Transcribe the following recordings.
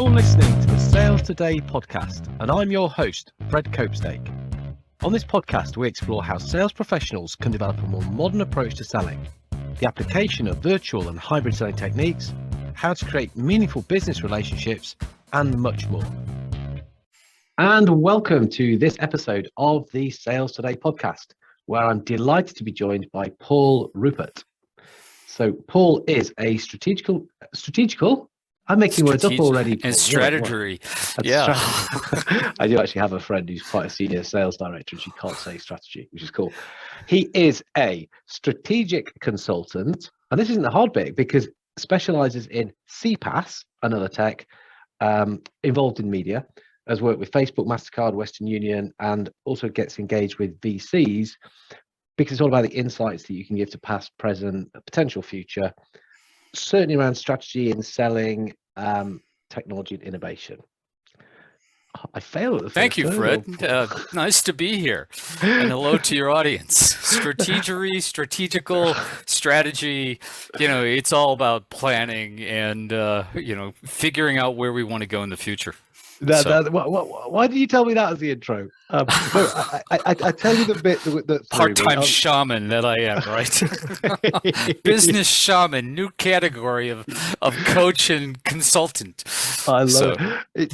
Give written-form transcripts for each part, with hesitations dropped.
You're listening to the Sales Today podcast, and I'm your host, Fred Copestake. On this podcast, we explore how sales professionals can develop a more modern approach to selling, the application of virtual and hybrid selling techniques, how to create meaningful business relationships, and much more. And welcome to this episode of the Sales Today podcast, where I'm delighted to be joined by Paul Rupert. So Paul is a strategical, I'm making words up already, Paul. And strategy. Yeah. I do actually have a friend who's quite a senior sales director and she can't say strategy, which is cool. He is a strategic consultant, and this isn't the hard bit because specializes in CPaaS, another tech, involved in media, has worked with Facebook, MasterCard, Western Union, and also gets engaged with VCs because it's all about the insights that you can give to past, present, potential future, certainly around strategy and selling, technology and innovation. I failed at the first Thank you, Fred. word. Nice to be here. And hello to your audience. Strategical strategy, it's all about planning and, figuring out where we want to go in the future. Why did you tell me that as the intro? I tell you the bit that part-time shaman that I am, right? Business shaman, new category of coach and consultant. I love it. It's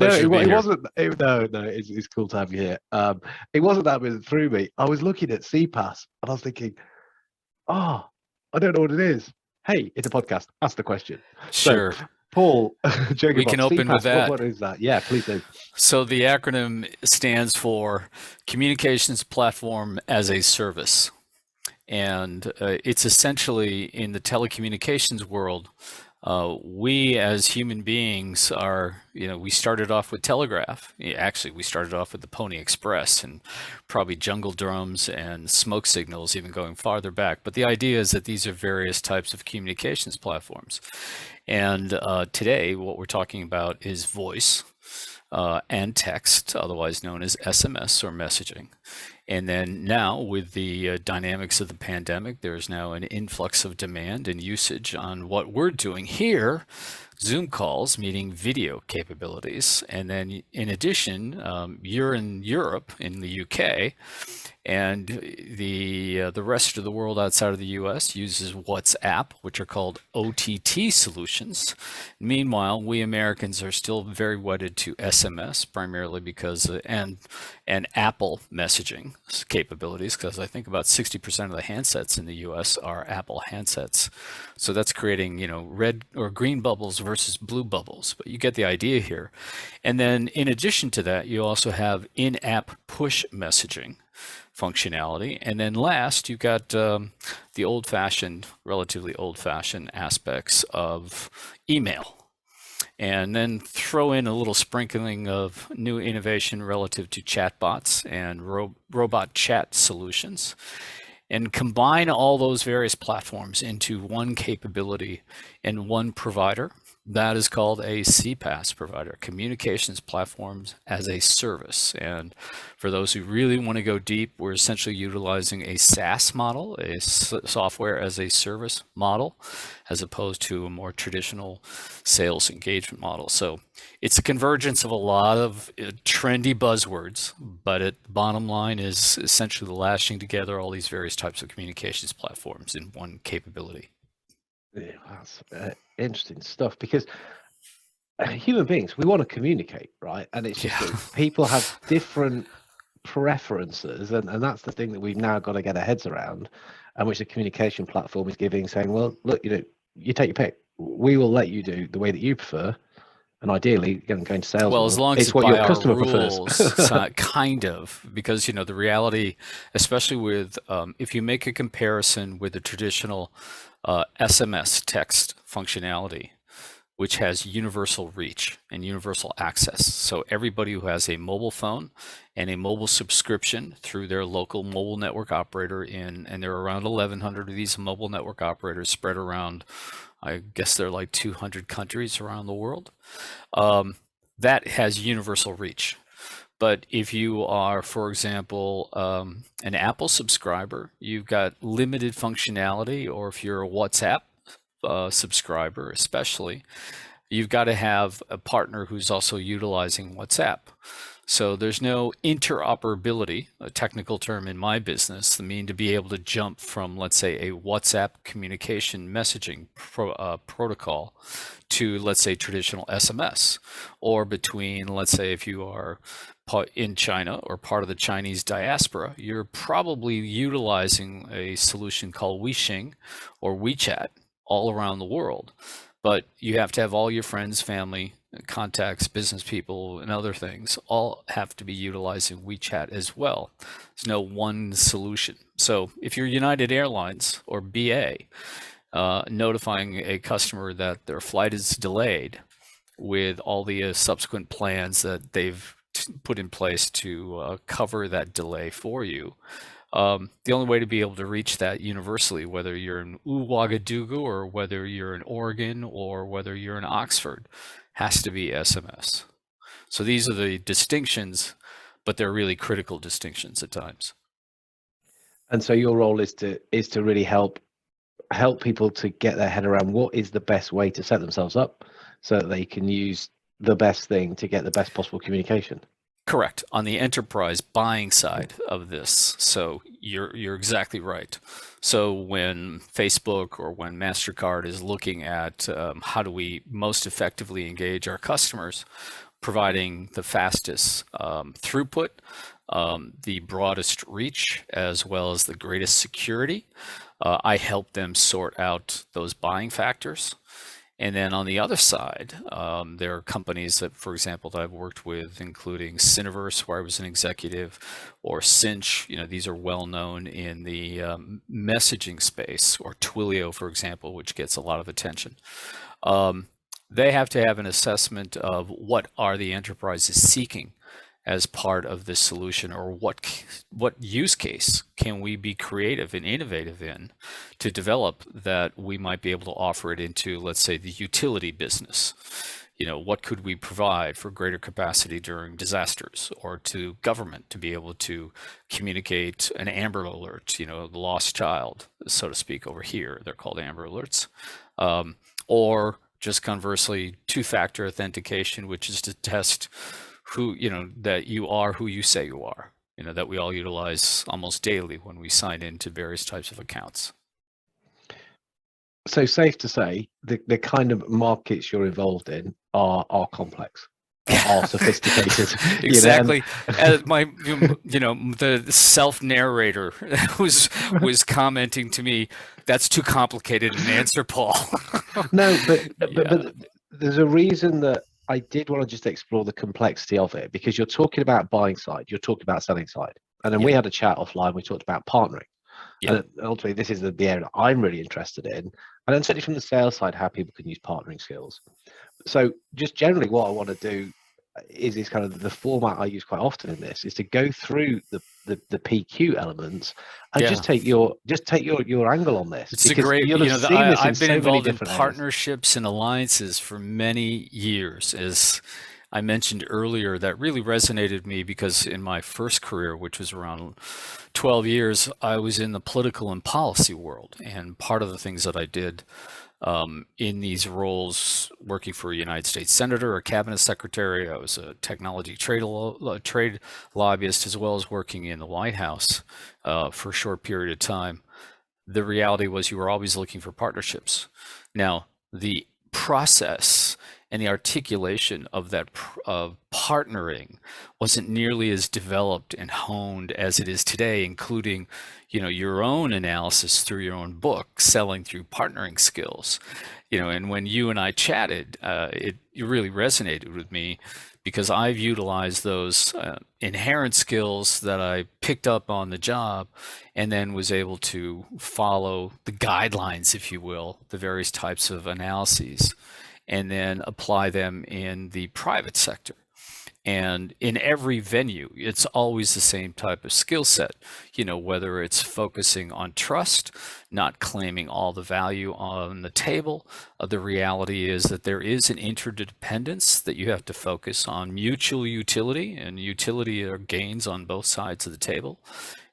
cool to have you here. It wasn't that bit that threw me. I was looking at CPaaS and I was thinking, I don't know what it is. Hey, it's a podcast. Ask the question. Sure. So, Paul, we can open CPaaS, with that. What is that? Yeah, please do. So the acronym stands for Communications Platform as a Service. And it's essentially in the telecommunications world, we as human beings are, we started off with telegraph. Actually, we started off with the Pony Express and probably jungle drums and smoke signals, even going farther back. But the idea is that these are various types of communications platforms. And today, what we're talking about is voice and text, otherwise known as SMS or messaging. And then now with the dynamics of the pandemic, there's now an influx of demand and usage on what we're doing here, Zoom calls, meaning video capabilities. And then in addition, you're in Europe, in the UK, and the rest of the world outside of the US uses WhatsApp, which are called OTT solutions. Meanwhile, we Americans are still very wedded to SMS, primarily because and Apple messaging capabilities, because I think about 60% of the handsets in the US are Apple handsets. So that's creating, red or green bubbles versus blue bubbles, but you get the idea here. And then in addition to that, you also have in-app push messaging functionality. And then last, you've got the relatively old-fashioned aspects of email. And then throw in a little sprinkling of new innovation relative to chatbots and robot chat solutions. And combine all those various platforms into one capability and one provider. That is called a CPaaS provider, Communications Platforms as a Service. And for those who really want to go deep, we're essentially utilizing a SaaS model, a software as a service model, as opposed to a more traditional sales engagement model. So it's a convergence of a lot of trendy buzzwords, but bottom line is essentially lashing together all these various types of communications platforms in one capability. Yeah, that's interesting stuff because human beings, we want to communicate, right? And it's just that people have different preferences, and that's the thing that we've now got to get our heads around, and which the communication platform is giving, saying, well, look, you take your pick. We will let you do the way that you prefer, and ideally, going to sales. Well, as long as it's what your customer prefers. Kind of, because the reality, especially with if you make a comparison with the traditional SMS text functionality, which has universal reach and universal access. So everybody who has a mobile phone and a mobile subscription through their local mobile network operator and there are around 1,100 of these mobile network operators spread around, I guess they're like 200 countries around the world, that has universal reach. But if you are, for example, an Apple subscriber, you've got limited functionality, or if you're a WhatsApp subscriber especially, you've got to have a partner who's also utilizing WhatsApp. So there's no interoperability, a technical term in my business, the mean to be able to jump from, let's say, a WhatsApp communication messaging protocol to, let's say, traditional SMS, or between, let's say, if you are in China or part of the Chinese diaspora, you're probably utilizing a solution called Weixin or WeChat all around the world. But you have to have all your friends, family, contacts, business people, and other things all have to be utilizing WeChat as well. There's no one solution. So if you're United Airlines or BA, notifying a customer that their flight is delayed with all the subsequent plans that they've put in place to cover that delay for you, the only way to be able to reach that universally, whether you're in Ouagadougou or whether you're in Oregon or whether you're in Oxford, has to be SMS. So these are the distinctions, but they're really critical distinctions at times. And so your role is to really help people to get their head around what is the best way to set themselves up so that they can use the best thing to get the best possible communication. Correct. On the enterprise buying side of this. So you're exactly right. So when Facebook or when MasterCard is looking at how do we most effectively engage our customers, providing the fastest throughput, the broadest reach, as well as the greatest security, I help them sort out those buying factors. And then on the other side, there are companies that, for example, that I've worked with, including Cineverse, where I was an executive, or Cinch. These are well known in the messaging space, or Twilio, for example, which gets a lot of attention. They have to have an assessment of what are the enterprises seeking as part of this solution, or what use case can we be creative and innovative in to develop that we might be able to offer it into, let's say, the utility business. What could we provide for greater capacity during disasters, or to government to be able to communicate an Amber Alert, the lost child, so to speak, over here. They're called Amber Alerts. Or just conversely, two-factor authentication, which is to test who, that you are who you say you are, that we all utilize almost daily when we sign into various types of accounts. So safe to say the kind of markets you're involved in are complex, are sophisticated. Exactly. The self-narrator was commenting to me, that's too complicated an answer, Paul. No, but there's a reason that I did want to just explore the complexity of it, because you're talking about buying side, you're talking about selling side. And then we had a chat offline, we talked about partnering. And ultimately, this is the area that I'm really interested in. And then certainly from the sales side, how people can use partnering skills. So just generally what I want to do is kind of the format I use quite often in this is to go through the PQ elements and just take your angle on this. It's a great, I've been involved in partnerships and alliances for many years. As I mentioned earlier, that really resonated with me because in my first career, which was around 12 years, I was in the political and policy world. And part of the things that I did in these roles, working for a United States senator or cabinet secretary, I was a technology trade lobbyist, as well as working in the White House for a short period of time. The reality was you were always looking for partnerships. Now, the process and the articulation of that partnering wasn't nearly as developed and honed as it is today, including, your own analysis through your own book, Selling Through Partnering Skills. And when you and I chatted, it really resonated with me because I've utilized those inherent skills that I picked up on the job and then was able to follow the guidelines, if you will, the various types of analyses, and then apply them in the private sector. And in every venue, it's always the same type of skill set, whether it's focusing on trust, not claiming all the value on the table. The reality is that there is an interdependence that you have to focus on mutual utility, and utility are gains on both sides of the table.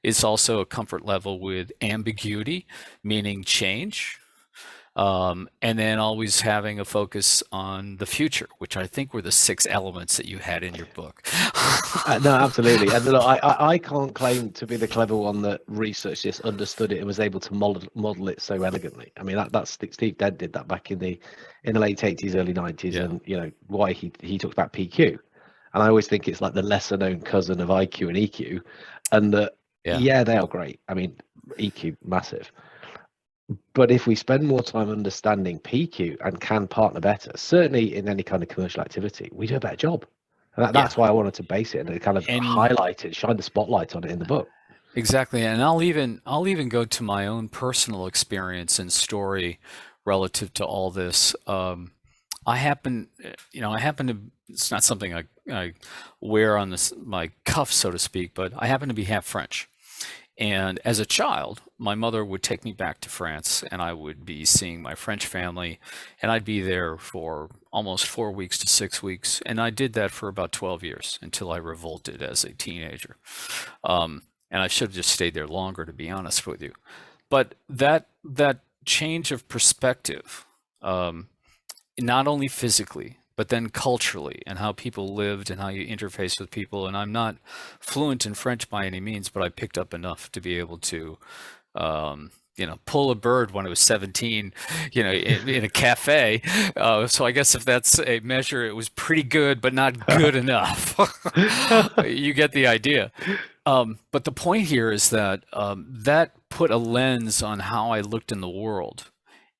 It's also a comfort level with ambiguity, meaning change. And then always having a focus on the future, which I think were the 6 elements that you had in your book. No, absolutely. And look, I can't claim to be the clever one that researched this, understood it, and was able to model it so elegantly. I mean, that's Steve Dent did that back in the late 80s, early 90s, Yeah. and why he talks about PQ. And I always think it's like the lesser known cousin of IQ and EQ, and that Yeah. yeah, they are great. I mean, EQ massive. But if we spend more time understanding PQ and can partner better, certainly in any kind of commercial activity, we do a better job. And Yeah. that's why I wanted to base it and kind of And highlight it, shine the spotlight on it in the book. exactly. And I'll even go to my own personal experience and story relative to all this. I happen to, it's not something I wear on my cuff, so to speak, but I happen to be half French. And as a child, my mother would take me back to France, and I would be seeing my French family, and I'd be there for almost 4 weeks to 6 weeks. And I did that for about 12 years until I revolted as a teenager. And I should have just stayed there longer, to be honest with you. But that change of perspective, not only physically, but then culturally and how people lived and how you interface with people. And I'm not fluent in French by any means, but I picked up enough to be able to, pull a bird when I was 17, in a cafe. So I guess if that's a measure, it was pretty good, but not good enough. You get the idea. But the point here is that that put a lens on how I looked in the world.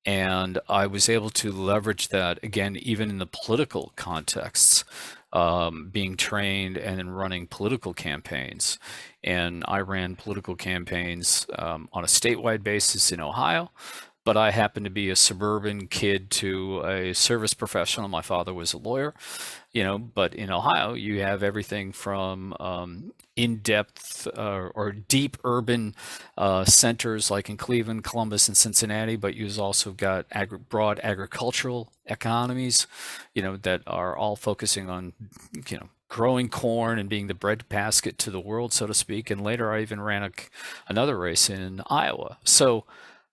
And I was able to leverage that again, even in the political contexts, being trained and in running political campaigns. And I ran political campaigns on a statewide basis in Ohio, but I happened to be a suburban kid to a service professional. My father was a lawyer, but in Ohio, you have everything from in-depth or deep urban centers like in Cleveland, Columbus, and Cincinnati, but you've also got broad agricultural economies, that are all focusing on, growing corn and being the breadbasket to the world, so to speak. And later, I even ran another race in Iowa. So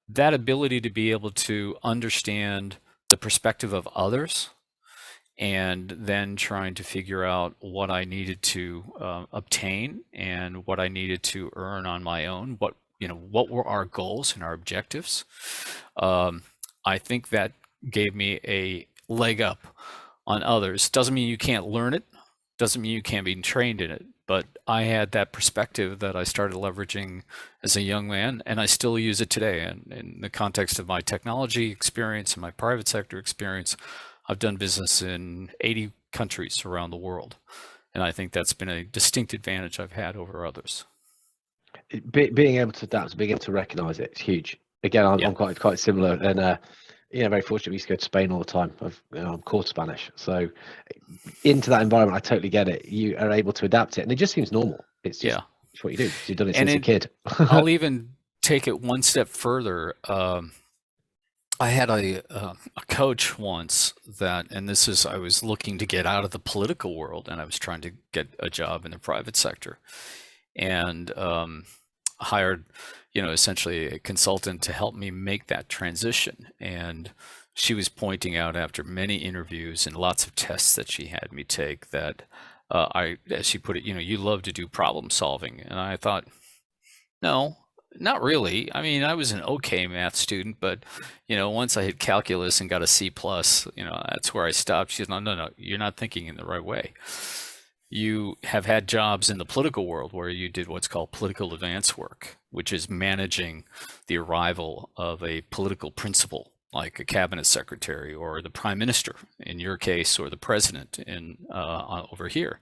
that ability to be able to understand the perspective of others and then trying to figure out what I needed to obtain and what I needed to earn on my own, what were our goals and our objectives. I think that gave me a leg up on others. Doesn't mean you can't learn it, doesn't mean you can't be trained in it, but I had that perspective that I started leveraging as a young man, and I still use it today. And in the context of my technology experience and my private sector experience, I've done business in 80 countries around the world. And I think that's been a distinct advantage I've had over others. Being able to adapt, being able to recognize it, it's huge. Again, I'm, Yeah. I'm quite similar, and very fortunate. We used to go to Spain all the time. I'm quarter Spanish, so into that environment, I totally get it. You are able to adapt it, and it just seems normal. It's just it's what you do. You've done it And since a kid. I'll even take it one step further. I had a coach once and I was looking to get out of the political world, and I was trying to get a job in the private sector, and hired, essentially a consultant to help me make that transition. And she was pointing out after many interviews and lots of tests that she had me take that as she put it, you love to do problem solving. And I thought, no, not really. I mean, I was an okay math student, but once I hit calculus and got a C plus, that's where I stopped. She said, no, you're not thinking in the right way. You have had jobs in the political world where you did what's called political advance work, which is managing the arrival of a political principal, like a cabinet secretary or the prime minister in your case, or the president over here.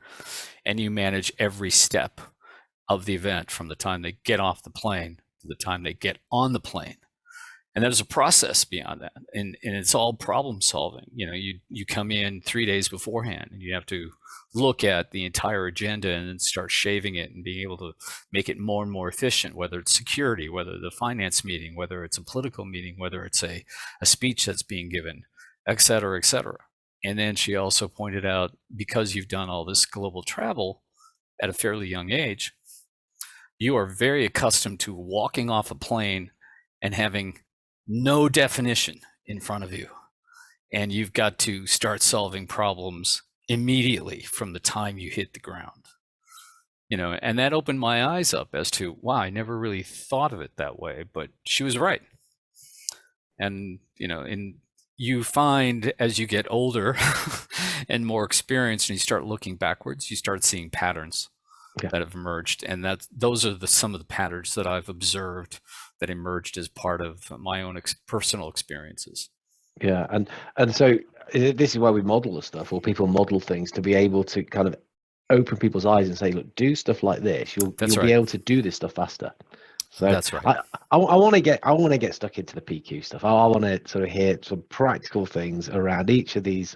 And you manage every step of the event from the time they get off the plane to the time they get on the plane. And there's a process beyond that. And it's all problem solving. You come in 3 days beforehand and you have to look at the entire agenda and then start shaving it and being able to make it more and more efficient, whether it's security, whether the finance meeting, whether it's a political meeting, whether it's a speech that's being given, et cetera, et cetera. And then she also pointed out, because you've done all this global travel at a fairly young age, you are very accustomed to walking off a plane and having no definition in front of you, and you've got to start solving problems immediately from the time you hit the ground. And that opened my eyes up as to, wow, I never really thought of it that way, but she was right. And you find as you get older and more experienced and you start looking backwards, you start seeing patterns that have emerged, and those are some of the patterns that I've observed that emerged as part of my own personal experiences. Yeah, and so this is why we model the stuff, or people model things to be able to kind of open people's eyes and say, look, do stuff like this. You'll be able to do this stuff faster. So that's right. I want to get stuck into the PQ stuff. I want to sort of hear some practical things around each of the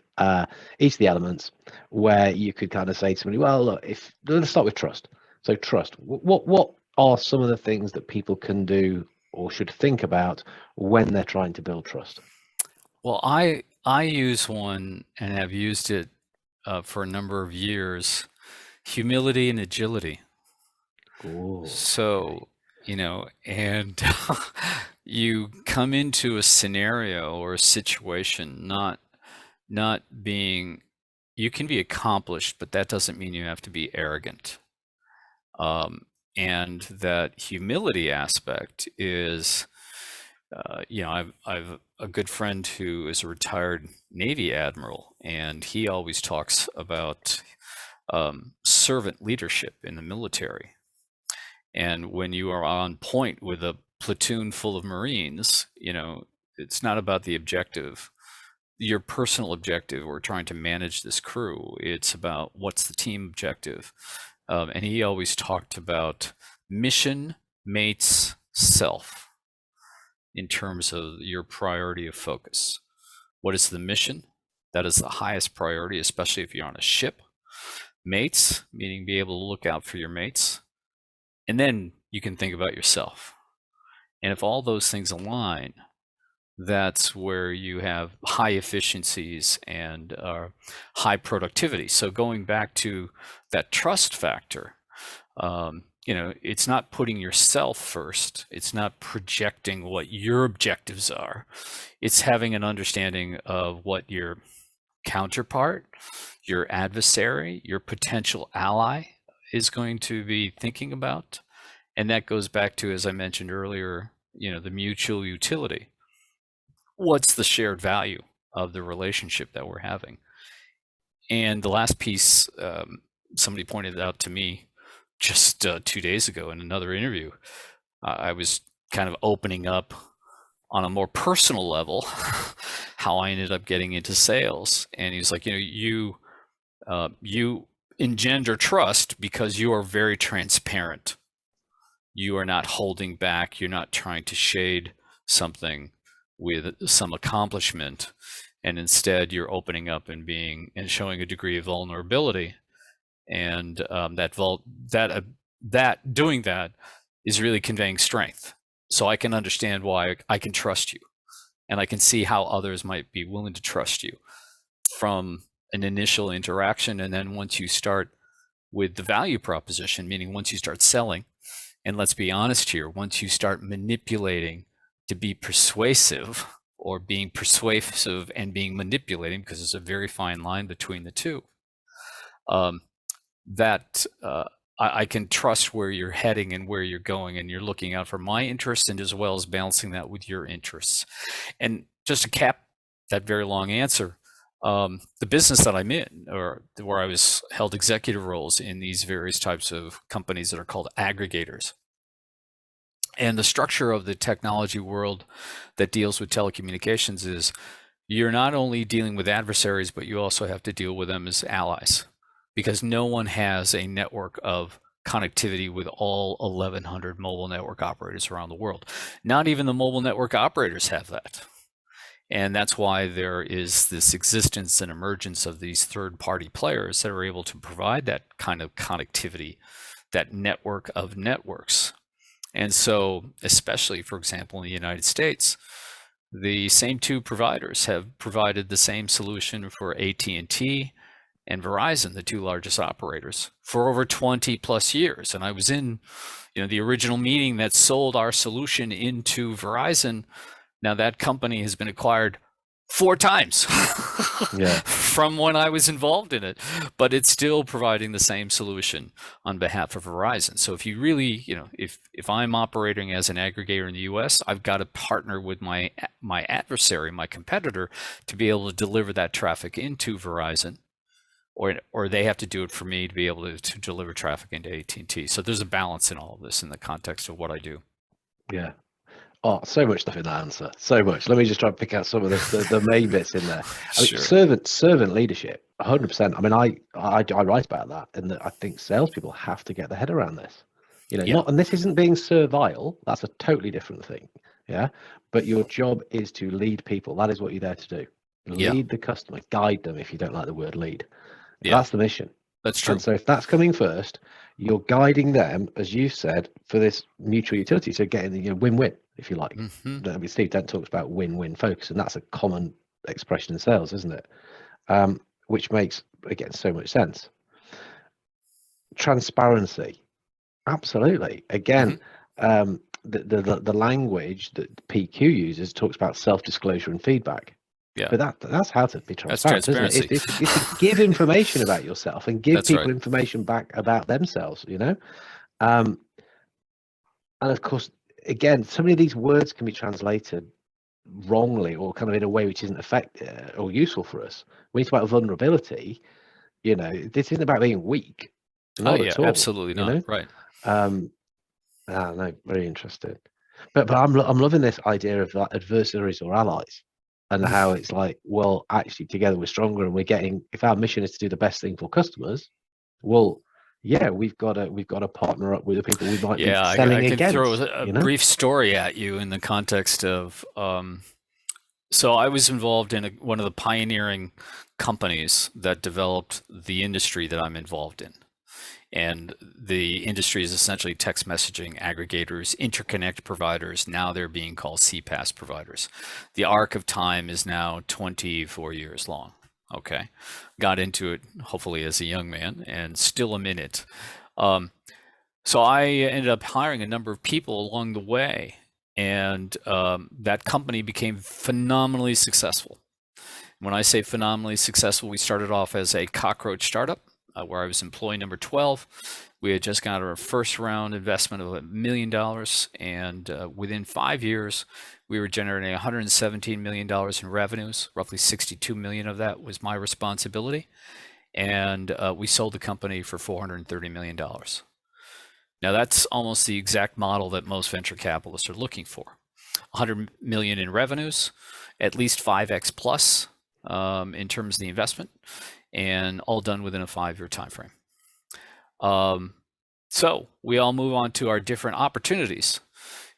elements, where you could kind of say to somebody, well, look, let's start with trust. So trust. What are some of the things that people can do or should think about when they're trying to build trust? Well, I use one and have used it for a number of years: humility and agility. Ooh, so, and you come into a scenario or a situation not being, you can be accomplished, but that doesn't mean you have to be arrogant. And that humility aspect is, I've a good friend who is a retired Navy admiral, and he always talks about servant leadership in the military. And when you are on point with a platoon full of Marines, it's not about the objective, your personal objective, or trying to manage this crew. It's about what's the team objective. And he always talked about mission, mates, self, in terms of your priority of focus. What is the mission? That is the highest priority, especially if you're on a ship. Mates, meaning be able to look out for your mates. And then you can think about yourself. And if all those things align, that's where you have high efficiencies and high productivity. So going back to that trust factor, it's not putting yourself first. It's not projecting what your objectives are. It's having an understanding of what your counterpart, your adversary, your potential ally is going to be thinking about. And that goes back to, as I mentioned earlier, the mutual utility. What's the shared value of the relationship that we're having? And the last piece, somebody pointed out to me just 2 days ago in another interview. I was kind of opening up on a more personal level how I ended up getting into sales. And he was like, you engender trust because you are very transparent. You are not holding back. You're not trying to shade something with some accomplishment, and instead you're opening up and showing a degree of vulnerability. And doing that is really conveying strength. So I can understand why I can trust you, and I can see how others might be willing to trust you from an initial interaction. And then once you start with the value proposition, meaning once you start selling, and let's be honest here, once you start manipulating to be persuasive, or being persuasive and being manipulating, because there's a very fine line between the two, I can trust where you're heading and where you're going, and you're looking out for my interests, and as well as balancing that with your interests. And just to cap that very long answer, the business that I'm in, or where I was held executive roles in these various types of companies that are called aggregators. And the structure of the technology world that deals with telecommunications is you're not only dealing with adversaries, but you also have to deal with them as allies, because no one has a network of connectivity with all 1,100 mobile network operators around the world. Not even the mobile network operators have that. And that's why there is this existence and emergence of these third-party players that are able to provide that kind of connectivity, that network of networks. And so, especially, for example, in the United States, the same two providers have provided the same solution for AT&T and Verizon, the two largest operators, for over 20 plus years. And I was in, the original meeting that sold our solution into Verizon. Now that company has been acquired 4 times Yeah. from when I was involved in it, but it's still providing the same solution on behalf of Verizon. So if you really, if I'm operating as an aggregator in the US, I've got to partner with my adversary, my competitor, to be able to deliver that traffic into Verizon, or they have to do it for me to be able to deliver traffic into AT&T. So there's a balance in all of this in the context of what I do. Yeah. Oh, so much stuff in that answer. So much. Let me just try and pick out some of the main bits in there. I mean, Sure. servant leadership, 100%. I mean, I write about that, and that I think salespeople have to get their head around this. Yeah. And this isn't being servile. That's a totally different thing. Yeah. But your job is to lead people. That is what you're there to do. Lead the customer, guide them, if you don't like the word lead. Yeah. That's the mission. That's true. And so if that's coming first, you're guiding them, as you said, for this mutual utility. So getting the win-win, if you like. I mean, Steve Dent talks about win-win focus, and that's a common expression in sales, isn't it? Which makes, again, so much sense. Transparency, absolutely. Again, the language that PQ uses talks about self-disclosure and feedback. Yeah. But that's how to be transparent, That's isn't it? It's to give information about yourself and give That's people right. information back about themselves, And of course, again, so many of these words can be translated wrongly or kind of in a way which isn't effective or useful for us. When you talk about vulnerability, this isn't about being weak. Not at all. Absolutely not. Right. I don't know, very interesting. But I'm loving this idea of like adversaries or allies. And how it's like, well, actually, together we're stronger, and we're getting. If our mission is to do the best thing for customers, well, yeah, we've got to partner up with the people we might be selling I can against. throw a brief story at you in the context of. So I was involved in one of the pioneering companies that developed the industry that I'm involved in. And the industry is essentially text messaging aggregators, interconnect providers. Now they're being called CPaaS providers. The arc of time is now 24 years long. Okay. Got into it, hopefully, as a young man, and still am in it. So I ended up hiring a number of people along the way, and that company became phenomenally successful. When I say phenomenally successful, we started off as a cockroach startup. Where I was employee number 12. We had just got our first round investment of $1 million, and within 5 years, we were generating $117 million in revenues. Roughly 62 million of that was my responsibility, and we sold the company for $430 million. Now that's almost the exact model that most venture capitalists are looking for. 100 million in revenues, at least 5x plus in terms of the investment, and all done within a 5-year time frame. So we all move on to our different opportunities.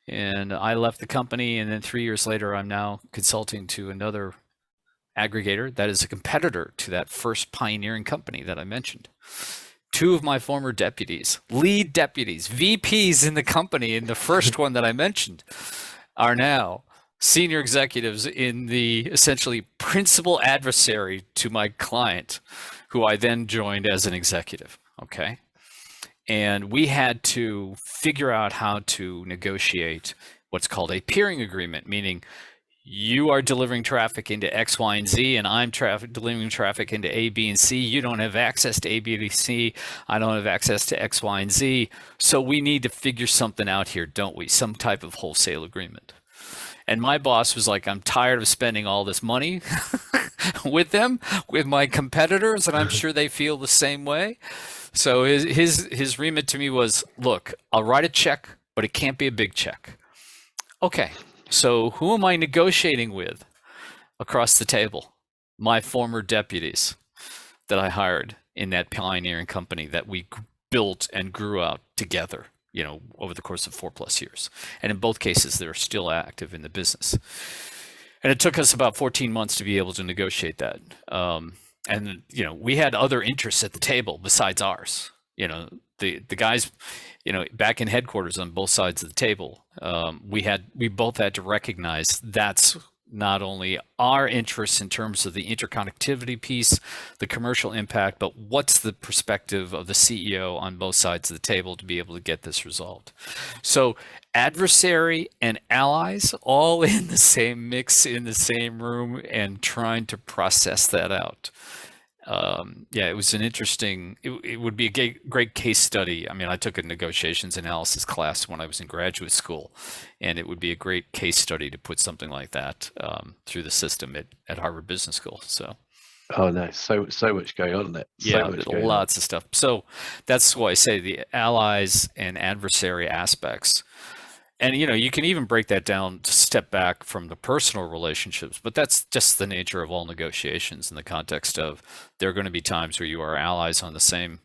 And I left the company, and then 3 years later, I'm now consulting to another aggregator that is a competitor to that first pioneering company that I mentioned. 2 of my former deputies, lead deputies, VPs in the company, in the first one that I mentioned, are now senior executives in the essentially principal adversary to my client, who I then joined as an executive. Okay. And we had to figure out how to negotiate what's called a peering agreement, meaning you are delivering traffic into X, Y, and Z, and I'm delivering traffic into A, B, and C. You don't have access to A, B, and C. I don't have access to X, Y, and Z. So we need to figure something out here, don't we? Some type of wholesale agreement. And my boss was like, I'm tired of spending all this money with them, with my competitors, and I'm sure they feel the same way. So his remit to me was, look, I'll write a check, but it can't be a big check. Okay, so who am I negotiating with across the table? My former deputies that I hired in that pioneering company that we built and grew out together, over the course of 4+ years. And in both cases, they're still active in the business. And it took us about 14 months to be able to negotiate that. And, we had other interests at the table besides ours. The guys, back in headquarters on both sides of the table, we both had to recognize that's not only our interests in terms of the interconnectivity piece, the commercial impact, but what's the perspective of the CEO on both sides of the table to be able to get this resolved. So adversary and allies all in the same mix, in the same room, and trying to process that out. Yeah, it was an interesting, it would be a great case study. I mean, I took a negotiations analysis class when I was in graduate school, and it would be a great case study to put something like that through the system at Harvard Business School. So, Oh no, so much going on in it. So yeah, much going on. lots of stuff. So that's why I say the allies and adversary aspects. And you can even break that down to step back from the personal relationships, but that's just the nature of all negotiations in the context of there are going to be times where you are allies on the same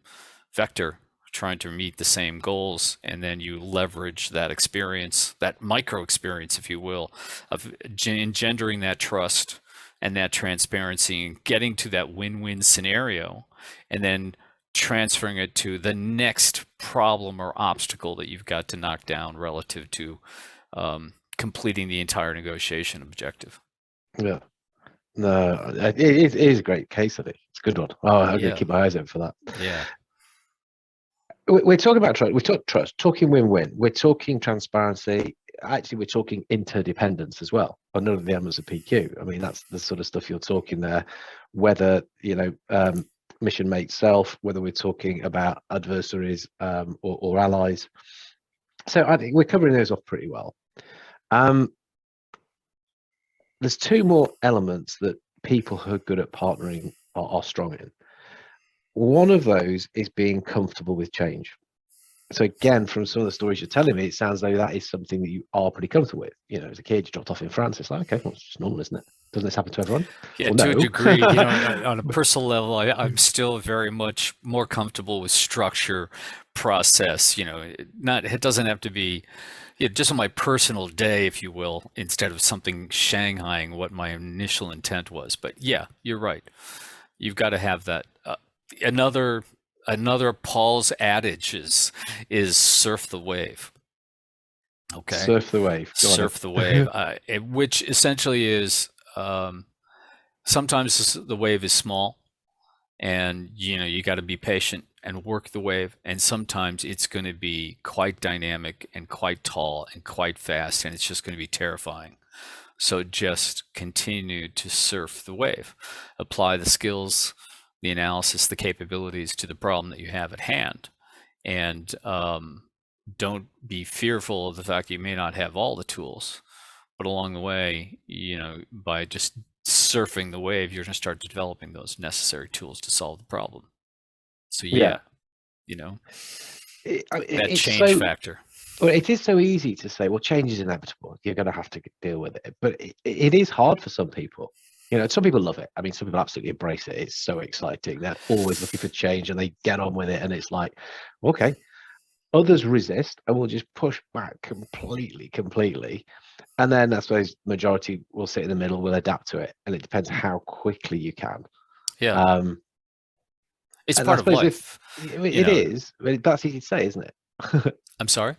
vector, trying to meet the same goals, and then you leverage that experience, that micro experience, if you will, of engendering that trust and that transparency and getting to that win-win scenario, and then transferring it to the next problem or obstacle that you've got to knock down relative to completing the entire negotiation objective. Yeah. No, it is a great case study. It's a good one. Oh, I'm going to keep my eyes open for that. Yeah. We're talking about trust. We talk trust, talking win-win. We're talking transparency. Actually, we're talking interdependence as well. But none of the elements of PQ. I mean, that's the sort of stuff you're talking there. Whether mission mate self, whether we're talking about adversaries or allies. So I think we're covering those off pretty well. There's two more elements that people who are good at partnering are strong in. One of those is being comfortable with change. So again, from some of the stories you're telling me, it sounds like that is something that you are pretty comfortable with. As a kid, you dropped off in France. It's like, okay, well, it's just normal, isn't it? Doesn't this happen to everyone? Yeah, well, to no. a degree. On a personal level, I'm still very much more comfortable with structure, process. It doesn't have to be just on my personal day, if you will, instead of something shanghaiing what my initial intent was. But yeah, you're right. You've got to have that. Another Paul's adage is surf the wave. Okay. Surf the wave. Surf the wave, which essentially is sometimes the wave is small, and you got to be patient and work the wave, and sometimes it's going to be quite dynamic and quite tall and quite fast, and it's just going to be terrifying. So just continue to surf the wave, apply the skills, the analysis, the capabilities to the problem that you have at hand, and don't be fearful of the fact that you may not have all the tools, but along the way, by just surfing the wave, you're going to start developing those necessary tools to solve the problem. So that change factor. Well, it is so easy to say, well, change is inevitable. You're going to have to deal with it. But it is hard for some people. Some people love it. I mean, some people absolutely embrace it. It's so exciting. They're always looking for change and they get on with it. And it's like, okay. Others resist and will just push back completely. And then I suppose majority will sit in the middle, will adapt to it. And it depends how quickly you can. Yeah. It's part of life. It is. That's easy to say, isn't it? I'm sorry?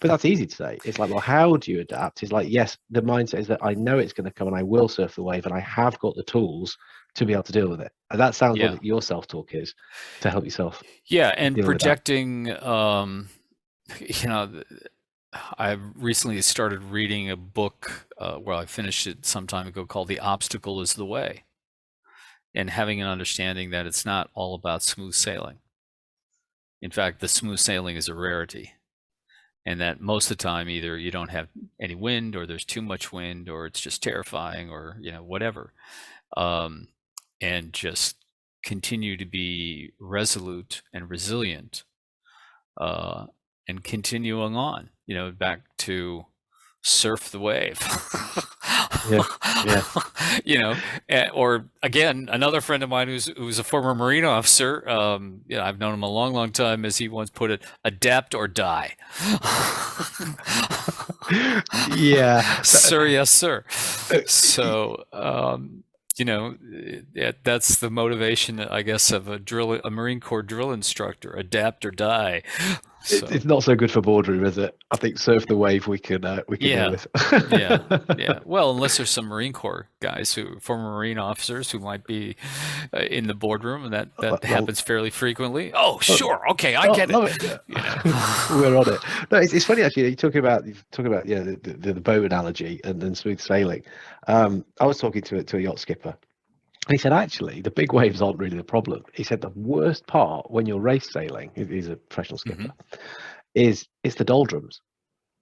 But that's easy to say. It's like, well, how do you adapt? It's like, yes, the mindset is that I know it's going to come and I will surf the wave and I have got the tools to be able to deal with it. And that sounds what your self-talk is to help yourself. Yeah, and projecting, I recently started reading a book where I finished it some time ago called The Obstacle is the Way. And having an understanding that it's not all about smooth sailing. In fact, the smooth sailing is a rarity. And that most of the time, either you don't have any wind, or there's too much wind, or it's just terrifying, or whatever. And just continue to be resolute and resilient, and continuing on. Back to surf the wave. Yeah. Or again, another friend of mine who's a former Marine officer. I've known him a long time, as he once put it, adapt or die. Yeah. Sir, yes, sir. So, that's the motivation, I guess, of a Marine Corps drill instructor: adapt or die. So It's not so good for boardroom, is it? I think surf the wave we can deal yeah, with. yeah. Well, unless there's some Marine Corps guys who, former Marine officers who might be in the boardroom, and that Well, happens fairly frequently. Oh, oh, sure, okay, I oh, get it. love it. Yeah. You know. We're on it. No, it's funny actually. You talking about yeah the boat analogy and smooth sailing. I was talking to a yacht skipper. And he said, actually, the big waves aren't really the problem. He said the worst part when you're race sailing, he's a professional skipper, Hmm. is it's the doldrums.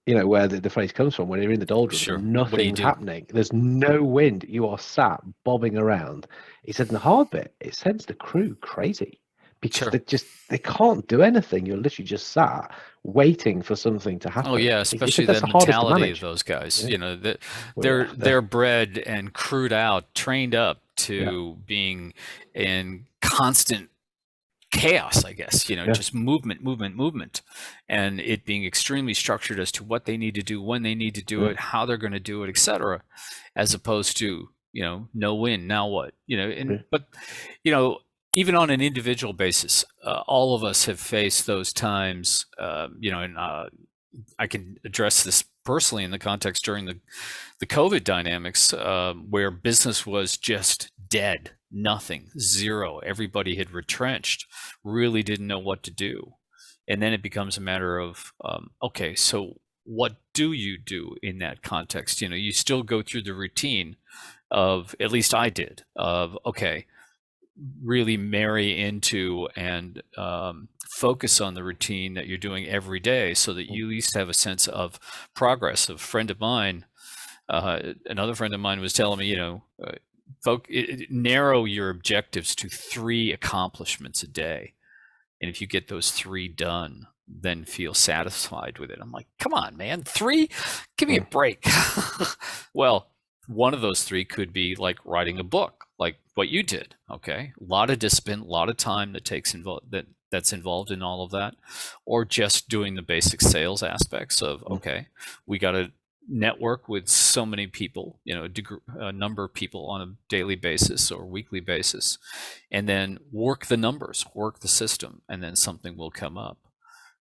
You know, where the phrase comes from, when you're in the doldrums Sure. and What do you nothing's do? happening. There's no wind. You are sat bobbing around. He said, in the hard bit, it sends the crew crazy because Sure. they can't do anything. You're literally just sat waiting for something to Oh happen. yeah, He said especially that's the the hardest to mentality of manage. those guys. Yeah. You know, that Well, yeah. they're bred and crewed out, trained up Yeah. to being in constant chaos, I guess, you know, Yeah. just movement, movement, movement, and it being extremely structured as to what they need to do, when they need to do Yeah. it, how they're going to do it, etc., as opposed to, you know, no win, now what, you know, Yeah. but, you know, even on an individual basis, all of us have faced those times, you know, and I can address this personally in the context during the COVID dynamics, where business was just dead, nothing, zero. Everybody had retrenched, really didn't know what to do. And then it becomes a matter of, okay, so what do you do in that context? You know, you still go through the routine of, at least I did, of, okay, really marry into and focus on the routine that you're doing every day so that you at least have a sense of progress. A friend of mine, another friend of mine was telling me, you know, narrow your objectives to 3 accomplishments a day. And if you get those 3 done, then feel satisfied with it. I'm like, come on, man, 3? Give me a Yeah. break. Well, one of those 3 could be like writing a book, like what you did. Okay, a lot of discipline, a lot of time that's involved in all of that, or just doing the basic sales aspects of, okay, we got to network with so many people, you know, a number of people on a daily basis or weekly basis, and then work the numbers, work the system, and then something will come up.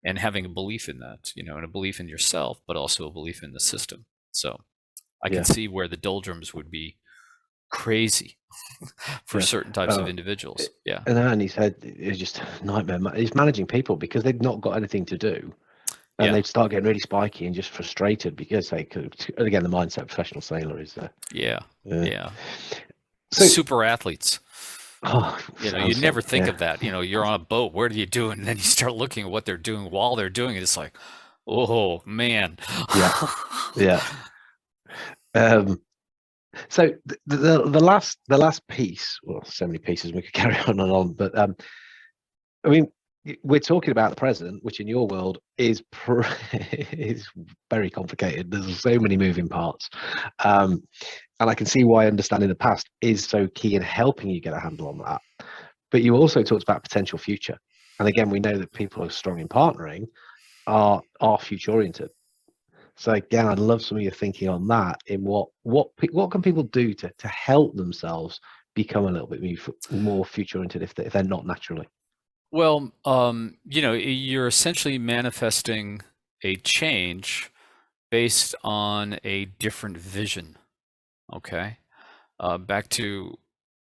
And having a belief in that, you know, and a belief in yourself, but also a belief in the system. So I can Yeah. see where the doldrums would be crazy for Yeah. certain types of individuals. Yeah. And he said it's just a nightmare. He's managing people because they've not got anything to do, and Yeah. they'd start getting really spiky and just frustrated because they could. And again, the mindset of professional sailor is Yeah. uh, Yeah. so. Super athletes. Oh, You know, you sounds fun. never think of that. You know, you're on a boat. What are you doing? And then you start looking at what they're doing while they're doing it. It's like, oh man. Yeah, yeah. Um, so the last piece, well, so many pieces we could carry on and on, but I mean, we're talking about the present, which in your world is is very complicated. There's so many moving parts, and I can see why understanding the past is so key in helping you get a handle on that. But you also talked about potential future, and again, we know that people who are strong in partnering are future oriented. So again, I'd love some of your thinking on that. In what can people do to help themselves become a little bit more future oriented if they're not naturally? Well, you know, you're essentially manifesting a change based on a different vision. Okay. Back to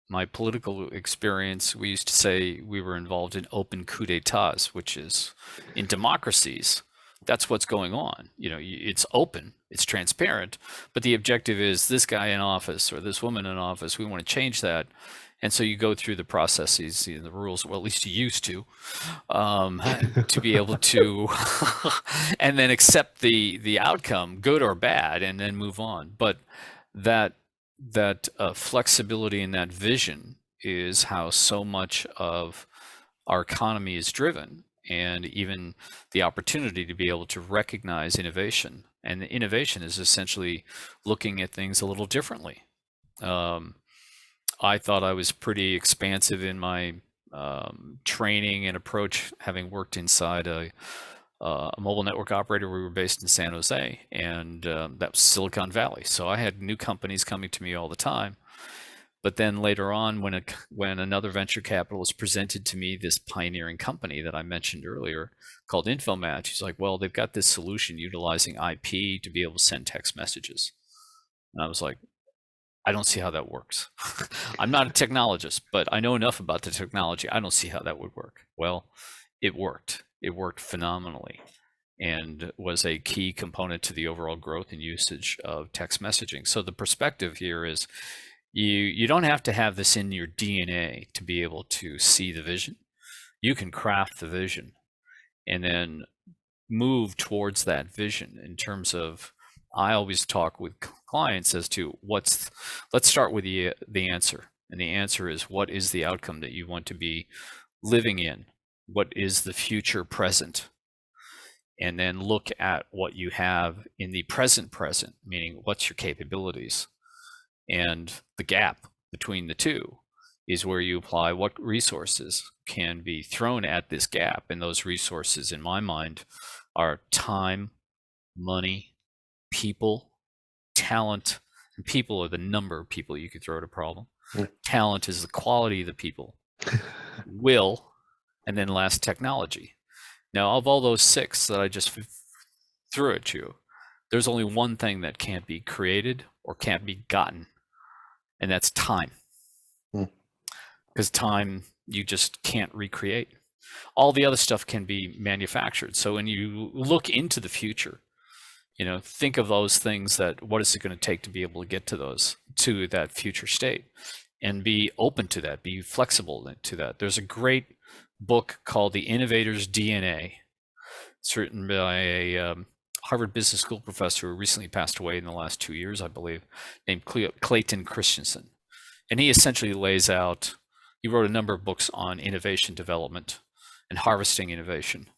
my political experience, we used to say we were involved in open coup d'etats, which is in democracies, that's what's going on. You know, it's open, it's transparent, but the objective is this guy in office or this woman in office, we want to change that. And so you go through the processes, you know, the rules, well, at least you used to be able to, and then accept the outcome, good or bad, and then move on. But that flexibility and that vision is how so much of our economy is driven, and even the opportunity to be able to recognize innovation. And the innovation is essentially looking at things a little differently. Um, I thought I was pretty expansive in my training and approach, having worked inside a mobile network operator. We were based in San Jose, and that was Silicon Valley. So I had new companies coming to me all the time. But then later on, when another venture capitalist presented to me this pioneering company that I mentioned earlier called InfoMatch, he's like, well, they've got this solution utilizing IP to be able to send text messages. And I was like, I don't see how that works. I'm not a technologist, but I know enough about the technology. I don't see how that would work. Well, it worked. It worked phenomenally and was a key component to the overall growth and usage of text messaging. So the perspective here is you don't have to have this in your DNA to be able to see the vision. You can craft the vision and then move towards that vision in terms of, I always talk with clients as to let's start with the answer. And the answer is, what is the outcome that you want to be living in? What is the future present? And then look at what you have in the present, meaning what's your capabilities? And the gap between the two is where you apply what resources can be thrown at this gap. And those resources, in my mind, are time, money, people, talent. And people are the number of people you could throw at a problem. Talent is the quality of the people. Will, and then last, technology. Now, of all those 6 that I just threw at you, there's only one thing that can't be created or can't be gotten, and that's time. Because time, you just can't recreate. All the other stuff can be manufactured. So when you look into the future, think of those things, that what is it going to take to be able to get to that future state, and be open to that, be flexible to that. There's a great book called The Innovator's DNA. It's written by a Harvard Business School professor who recently passed away in the last 2 years, I believe, named Clayton Christensen. And he essentially lays out, he wrote a number of books on innovation development and harvesting innovation.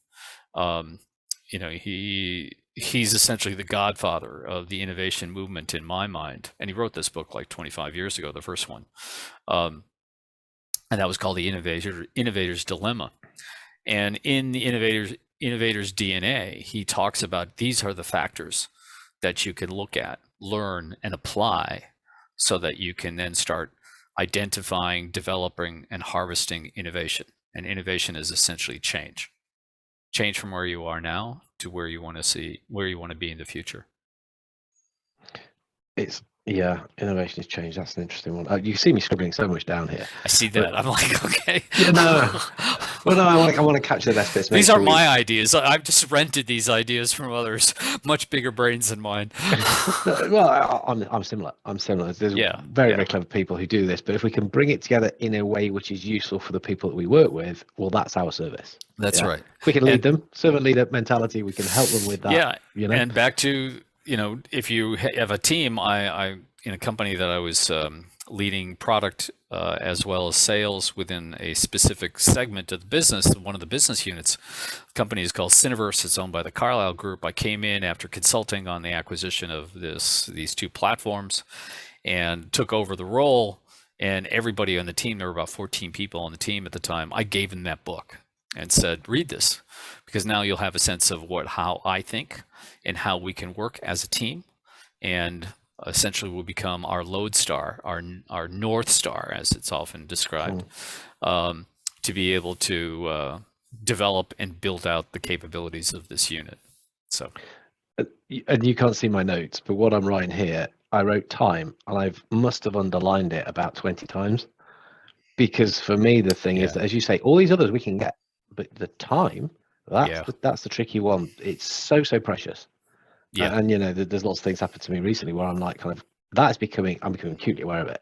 He's essentially the godfather of the innovation movement in my mind. And he wrote this book like 25 years ago, the first one. And that was called The Innovator's Dilemma. And in the Innovator's DNA, he talks about, these are the factors that you can look at, learn, and apply so that you can then start identifying, developing, and harvesting innovation. And innovation is essentially change from where you are now to where you want to be in the future. Innovation is change. That's an interesting one. You see me scribbling so much down here. I see that. I'm like, okay. Well, no, I want to capture the best bits. These aren't my ideas. I've just rented these ideas from others, much bigger brains than mine. Well, I'm similar. There's very clever people who do this, but if we can bring it together in a way which is useful for the people that we work with, well, that's our service. That's right. If we can lead them, servant leader mentality, we can help them with that. Yeah. And back to, if you have a team, I in a company that I was leading product as well as sales within a specific segment of the business, one of the business units. The company is called Cineverse. It's owned by the Carlyle Group. I came in after consulting on the acquisition of these 2 platforms and took over the role. And everybody on the team, there were about 14 people on the team at the time, I gave them that book and said, read this, because now you'll have a sense of how I think and how we can work as a team, and essentially will become our lodestar, our North Star, as it's often described, to be able to develop and build out the capabilities of this unit. So, and you can't see my notes, but what I'm writing here, I wrote time, and I must have underlined it about 20 times, because for me the thing is that, as you say, all these others we can get, but the time, that's the tricky one. It's so precious. Yeah. And there's lots of things happened to me recently where I'm like, I'm becoming acutely aware of it.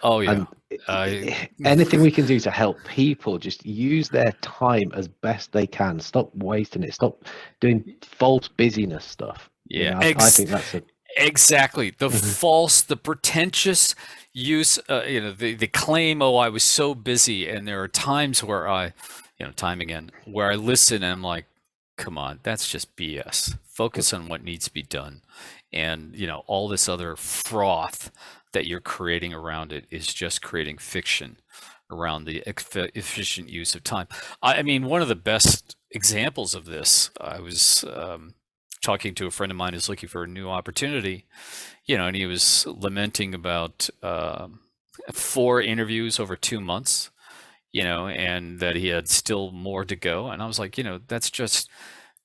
Oh yeah. And anything we can do to help people just use their time as best they can. Stop wasting it. Stop doing false busyness stuff. Yeah. I think that's exactly the the pretentious use. The claim, I was so busy, and there are times where time again, where I listen and I'm like, come on, that's just BS. Focus on what needs to be done. And, all this other froth that you're creating around it is just creating fiction around the efficient use of time. I mean, one of the best examples of this, I was talking to a friend of mine who's looking for a new opportunity, and he was lamenting about 4 interviews over 2 months, and that he had still more to go. And I was like,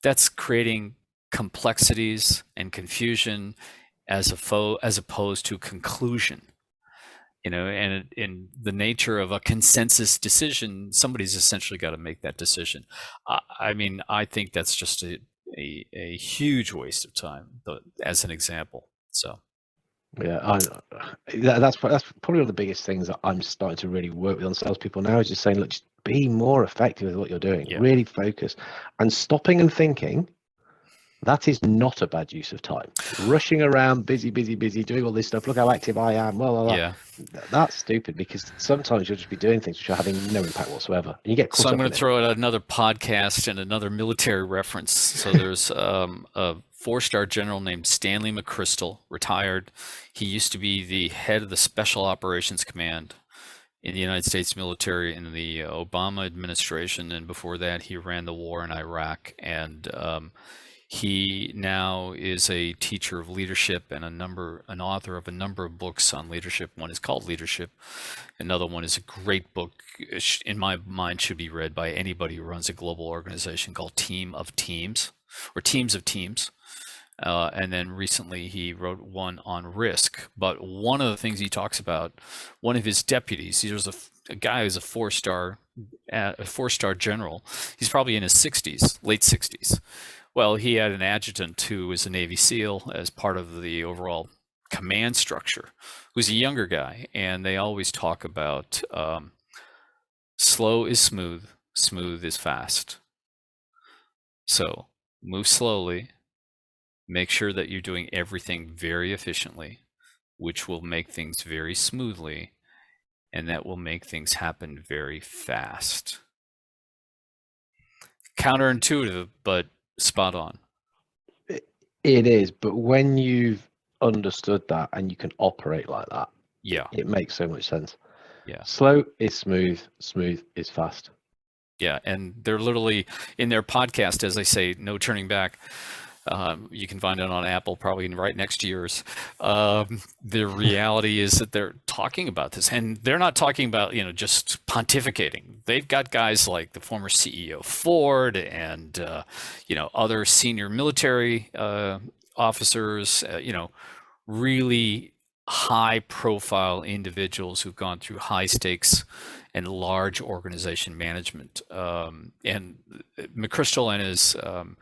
that's creating complexities and confusion as opposed to conclusion. And in the nature of a consensus decision, somebody's essentially got to make that decision. I mean, I think that's just a huge waste of time, as an example. So. Yeah, that's probably one of the biggest things that I'm starting to really work with on salespeople now, is just saying, look, just be more effective with what you're doing. Yeah. Really focus, and stopping and thinking. That is not a bad use of time. Rushing around, busy, doing all this stuff. Look how active I am. Well, Yeah. that's stupid, because sometimes you'll just be doing things which are having no impact whatsoever, and you get caught So up I'm going in to it. throw out another podcast and another military reference. So there's a 4-star general named Stanley McChrystal, retired. He used to be the head of the Special Operations Command in the United States military in the Obama administration, and before that he ran the war in Iraq. And he now is a teacher of leadership and an author of a number of books on leadership. One is called Leadership. Another one is a great book, in my mind, should be read by anybody who runs a global organization, called Team of Teams, or Teams of Teams. And then recently he wrote one on risk. But one of the things he talks about, one of his deputies, he was a guy who's a 4-star general. He's probably in his 60s, late 60s. Well, he had an adjutant who was a Navy SEAL as part of the overall command structure, who's a younger guy. And they always talk about slow is smooth, smooth is fast. So move slowly. Make sure that you're doing everything very efficiently, which will make things very smoothly, and that will make things happen very fast. Counterintuitive, but spot on. It is, but when you've understood that and you can operate like that, Yeah, it makes so much sense. yeah, Slow is smooth, smooth is fast. yeah. And they're literally in their podcast, as I say, no turning back. You can find it on Apple, probably right next to yours. The reality is that they're talking about this, and they're not talking about, just pontificating. They've got guys like the former CEO Ford and, other senior military officers, really high profile individuals who've gone through high stakes and large organization management. And McChrystal and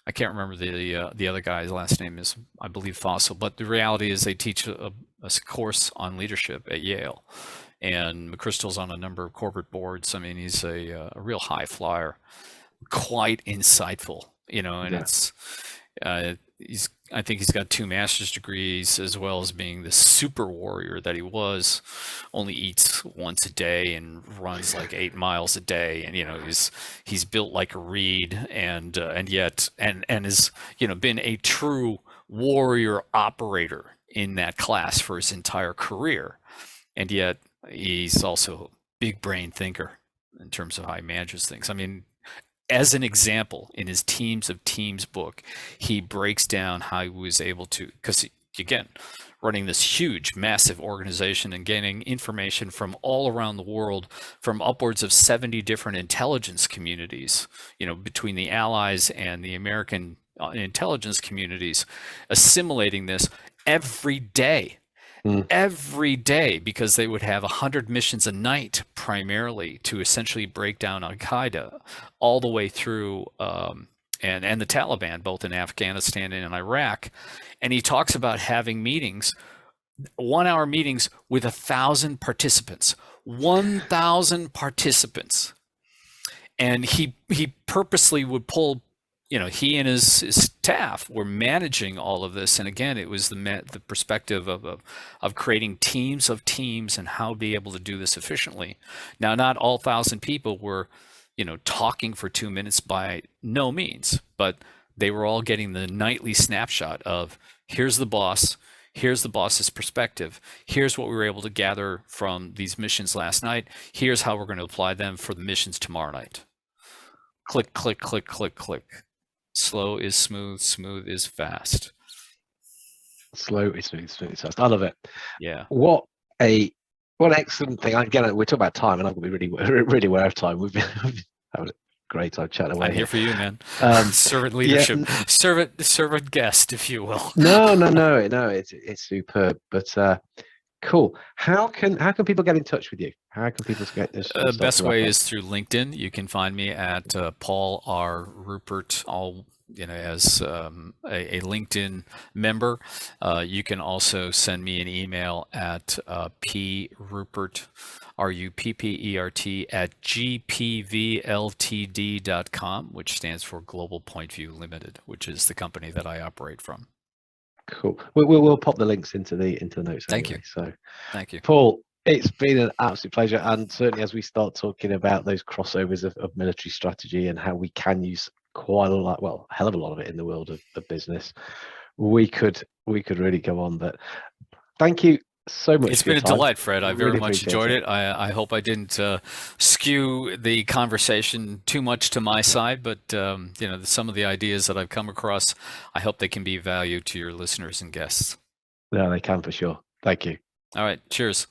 I can't remember the other guy's last name is, I believe, Fossil, but the reality is they teach a course on leadership at Yale, and McChrystal's on a number of corporate boards. I mean, he's a real high flyer, quite insightful, and yeah. I think he's got 2 master's degrees, as well as being the super warrior that he was. Only eats once a day and runs like 8 miles a day, and he's built like a reed, and yet has been a true warrior operator in that class for his entire career, and yet he's also a big brain thinker in terms of how he manages things. I mean, as an example, in his Teams of Teams book, he breaks down how he was able to, because again, running this huge, massive organization and getting information from all around the world, from upwards of 70 different intelligence communities, between the Allies and the American intelligence communities, assimilating this every day. Every day, because they would have 100 missions a night, primarily to essentially break down Al-Qaeda, all the way through and the Taliban, both in Afghanistan and in Iraq. And he talks about having meetings, 1-hour meetings with 1,000 participants. 1,000 participants. And he purposely would pull, he and his staff were managing all of this. And again, it was the perspective of creating teams of teams and how to be able to do this efficiently. Now, not all 1,000 people were, talking for 2 minutes, by no means, but they were all getting the nightly snapshot of, here's the boss, here's the boss's perspective, here's what we were able to gather from these missions last night, here's how we're going to apply them for the missions tomorrow night. Click, click, click, click, click. Slow is smooth, smooth is fast. Slow is smooth, smooth is fast. I love it. Yeah. What one excellent thing. Again, we're talking about time, and I'm going to be really aware of time. We've been having a great time chatting away. I'm here for you, man. Um, Servant leadership, servant guest, if you will. No, it's superb. But cool. How can people get in touch with you? How can people get this? Best way is through LinkedIn. You can find me at Paul R. Rupert, all as a LinkedIn member. You can also send me an email at prupert, RUPPERT, at gpvltd.com, which stands for Global Point View Limited, which is the company that I operate from. Cool. We'll pop the links into the notes. Thank anyway. you. So, thank you, Paul. It's been an absolute pleasure, and certainly as we start talking about those crossovers of military strategy and how we can use quite a lot, well, a hell of a lot of it in the world of business, we could really go on. But thank you so much. It's for your been a time. delight, Fred. I very Really much appreciate enjoyed it. I hope I didn't skew the conversation too much to my side, but some of the ideas that I've come across, I hope they can be of value to your listeners and guests. No, they can for sure. Thank you. All right. Cheers.